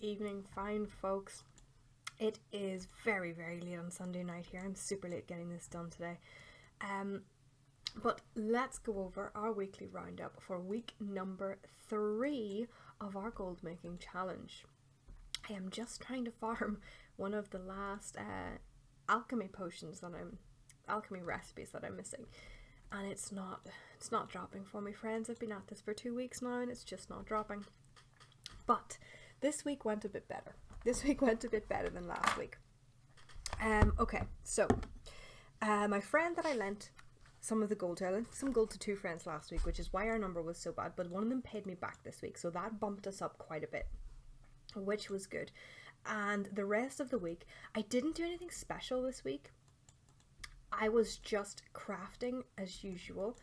evening, fine folks. It is very, very late on Sunday night here. I'm super late getting this done today. But let's go over our weekly roundup for week number 3 of our gold making challenge. I am just trying to farm one of the last alchemy recipes that I'm missing, and it's not dropping for me, friends. I've been at this for 2 weeks now and it's just not dropping. But this week went a bit better. This week went a bit better than last week. Okay, so my friend that I lent some of the gold to, I lent some gold to 2 friends last week, which is why our number was so bad, but one of them paid me back this week, so that bumped us up quite a bit, which was good. And the rest of the week, I didn't do anything special this week. I was just crafting as usual.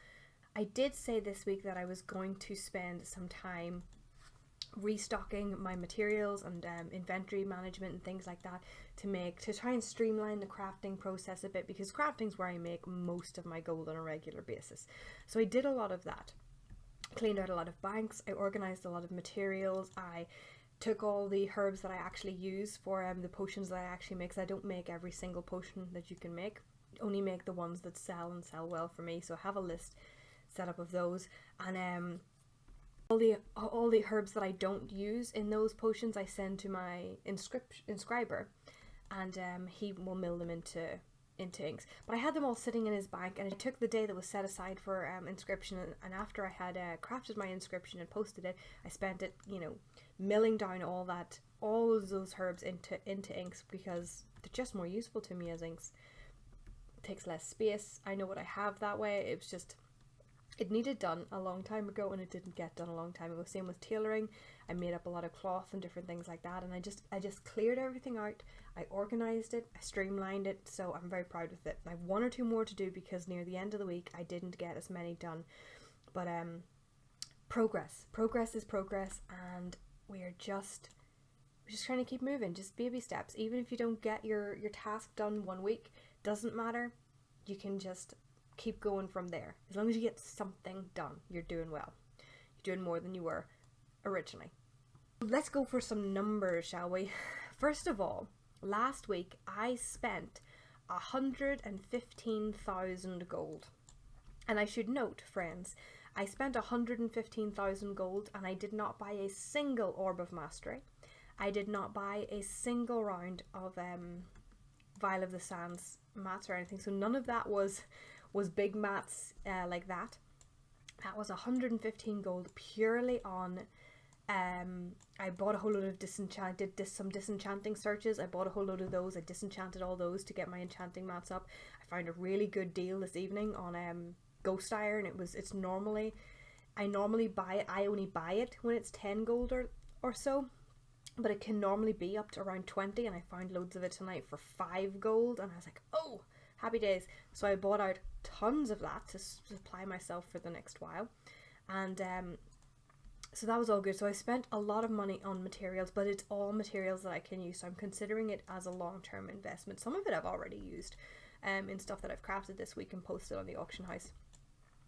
I did say this week that I was going to spend some time restocking my materials and inventory management and things like that to try and streamline the crafting process a bit, because crafting's where I make most of my gold on a regular basis. So I did a lot of that. Cleaned out a lot of banks, I organized a lot of materials, I took all the herbs that I actually use for the potions that I actually make, because I don't make every single potion that you can make, only make the ones that sell and sell well for me. So I have a list set up of those, and all the herbs that I don't use in those potions I send to my inscriber, and he will mill them into inks. But I had them all sitting in his bank, and I took the day that was set aside for inscription, and after I had crafted my inscription and posted it, I spent it, milling down all of those herbs into inks, because they're just more useful to me as inks. It takes less space. I know what I have that way. It needed done a long time ago, and it didn't get done a long time ago. Same with tailoring. I made up a lot of cloth and different things like that, and I just cleared everything out. I organized it, I streamlined it, so I'm very proud with it. I have 1 or 2 more to do, because near the end of the week I didn't get as many done. But progress is progress, and we're just trying to keep moving, just baby steps. Even if you don't get your task done 1 week, doesn't matter. You can just keep going from there. As long as you get something done, you're doing well. You're doing more than you were originally. Let's go for some numbers, shall we? First of all, last week I spent 115,000 gold. And I should note, friends, I spent 115,000 gold and I did not buy a single Orb of Mastery. I did not buy a single round of Vial of the Sands mats or anything. So none of that was big mats like that. That was 115 gold purely on I bought a whole load of some disenchanting searches. I bought a whole load of those. I disenchanted all those to get my enchanting mats up. I found a really good deal this evening on Ghost Iron. I only buy it when it's 10 gold or so, but it can normally be up to around 20, and I found loads of it tonight for 5 gold, and I was like, oh, happy days. So I bought out tons of that to supply myself for the next while, and so that was all good. So I spent a lot of money on materials, but it's all materials that I can use, so I'm considering it as a long-term investment. Some of it I've already used in stuff that I've crafted this week and posted on the auction house.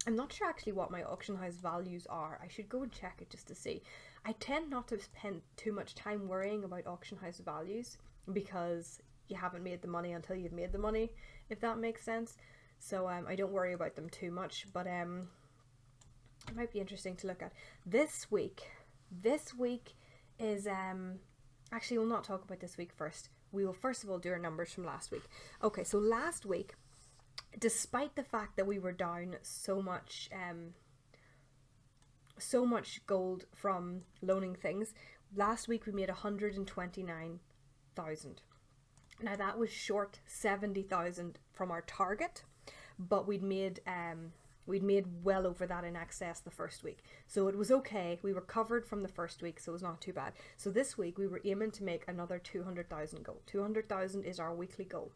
I'm not sure actually what my auction house values are. I should go and check it just to see. I tend not to spend too much time worrying about auction house values, because you haven't made the money until you've made the money, if that makes sense. So I don't worry about them too much, but it might be interesting to look at. This week is actually, we'll not talk about this week first. We will first of all do our numbers from last week. Okay, so last week, despite the fact that we were down so much gold from loaning things, last week we made 129,000. Now that was short 70,000 from our target, but we'd made well over that in excess the first week, so it was okay. We were covered from the first week, so it was not too bad. So this week we were aiming to make another 200,000 gold. 200,000 is our weekly goal.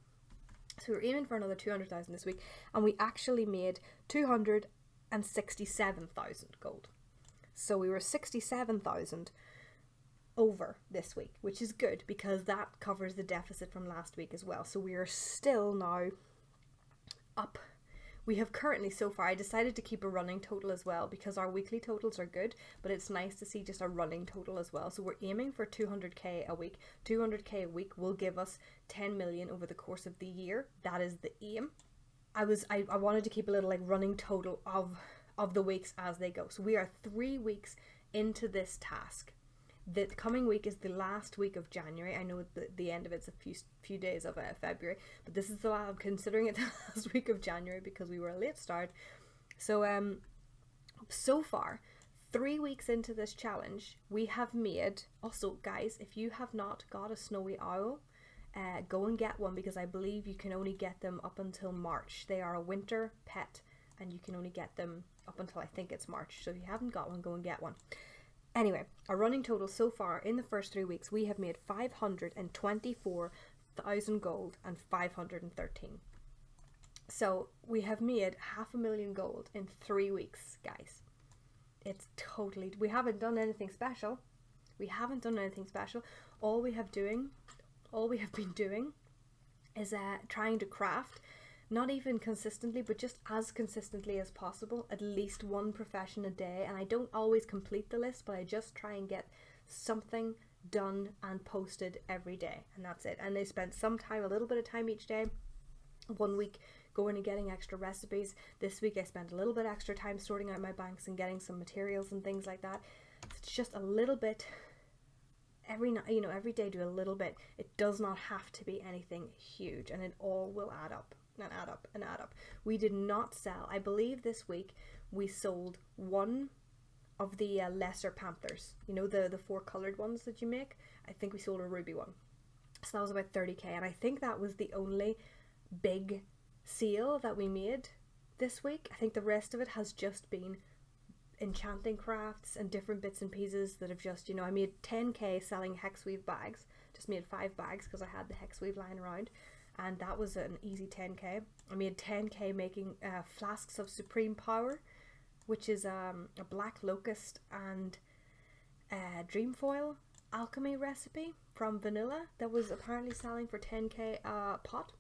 So we were aiming for another 200,000 this week, and we actually made 267,000 gold. So we were 67,000 over this week, which is good, because that covers the deficit from last week as well. So we are still now up. We have currently, so far, I decided to keep a running total as well because our weekly totals are good, but it's nice to see just a running total as well. So we're aiming for 200k a week. 200k a week will give us 10 million over the course of the year. That is the aim. I wanted to keep a little like running total of the weeks as they go. So we are 3 weeks into this task. The coming week is the last week of January. I know the end of it's a few days of February, but this is the last, I'm considering it the last week of January because we were a late start. So so far, 3 weeks into this challenge, we have made, also guys, if you have not got a snowy owl, go and get one, because I believe you can only get them up until March. They are a winter pet and you can only get them up until I think it's March. So if you haven't got one, go and get one. Anyway, our running total so far in the first 3 weeks, we have made 524,000 gold and 513. So we have made 500,000 gold in 3 weeks, guys. It's totally, we haven't done anything special. We haven't done anything special. All we have been doing is trying to craft, not even consistently, but just as consistently as possible, at least one profession a day. And I don't always complete the list, but I just try and get something done and posted every day, and that's it. And I spent some time, a little bit of time each day. 1 week going and getting extra recipes. This week I spent a little bit extra time sorting out my banks and getting some materials and things like that. It's just a little bit every day, do a little bit. It does not have to be anything huge, and it all will add up. And add up and add up. We did not sell, I believe this week we sold one of the lesser panthers, you know, the 4 colored ones that you make. I think we sold a ruby one, so that was about 30k, and I think that was the only big sale that we made this week. I think the rest of it has just been enchanting crafts and different bits and pieces that have just, you know, I made 10k selling hex weave bags, just made 5 bags because I had the hex weave lying around. And that was an easy 10k. I made 10k making flasks of supreme power, which is a black locust and dream foil alchemy recipe from vanilla that was apparently selling for 10k pot.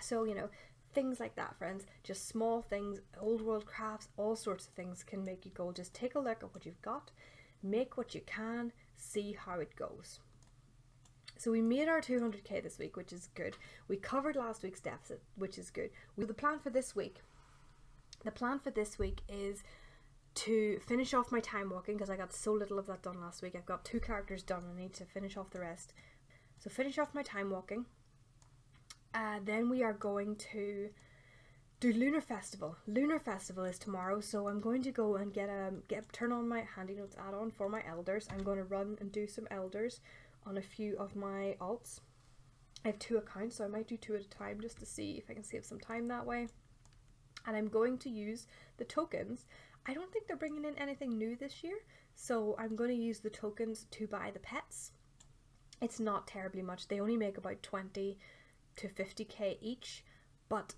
So, you know, things like that, friends. Just small things, old world crafts, all sorts of things can make you go. Just take a look at what you've got, make what you can, see how it goes. So we made our 200k this week, which is good. We covered last week's deficit, which is good. The plan for this week is to finish off my time walking, because I got so little of that done last week. I've got 2 characters done. I need to finish off the rest. So finish off my time walking. Then we are going to do Lunar Festival. Lunar Festival is tomorrow, so I'm going to go and turn on my handy notes add-on for my elders. I'm going to run and do some elders on a few of my alts. I have 2 accounts, so I might do 2 at a time just to see if I can save some time that way. And I'm going to use the tokens. I don't think they're bringing in anything new this year, so I'm going to use the tokens to buy the pets. It's not terribly much. They only make about 20 to 50k each, but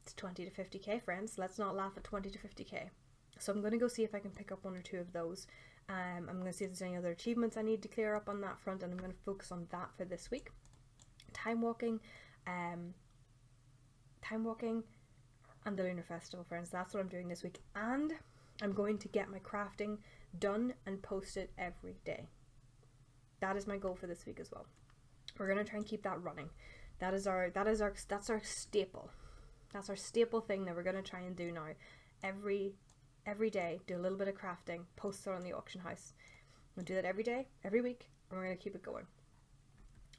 it's 20 to 50k, friends. Let's not laugh at 20 to 50k. So I'm going to go see if I can pick up 1 or 2 of those. I'm going to see if there's any other achievements I need to clear up on that front, and I'm going to focus on that for this week. Time walking and the Lunar Festival, friends. That's what I'm doing this week, and I'm going to get my crafting done and posted every day. That is my goal for this week as well. We're going to try and keep that running. That's our staple. That's our staple thing that we're going to try and do now. Every day, do a little bit of crafting, post it on the auction house. We'll do that every day, every week, and we're going to keep it going.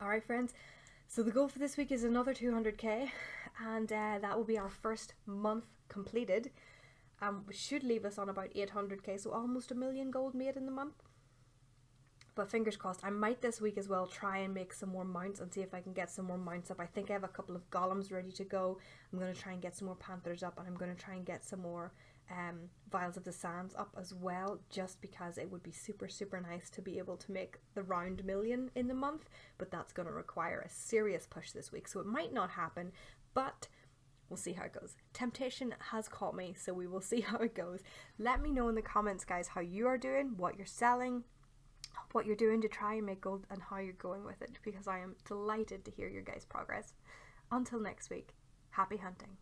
Alright, friends, so the goal for this week is another 200k, and that will be our first month completed. Which should leave us on about 800k, so almost 1 million gold made in the month. But fingers crossed. I might this week as well try and make some more mounts and see if I can get some more mounts up. I think I have a couple of golems ready to go. I'm going to try and get some more panthers up, and I'm going to try and get some more Vials of the Sands up as well, just because it would be super nice to be able to make the round 1 million in the month, but that's going to require a serious push this week, so it might not happen, but we'll see how it goes. Temptation has caught me, so we will see how it goes. Let me know in the comments, guys, how you are doing, what you're selling, what you're doing to try and make gold, and how you're going with it, because I am delighted to hear your guys' progress. Until next week, happy hunting.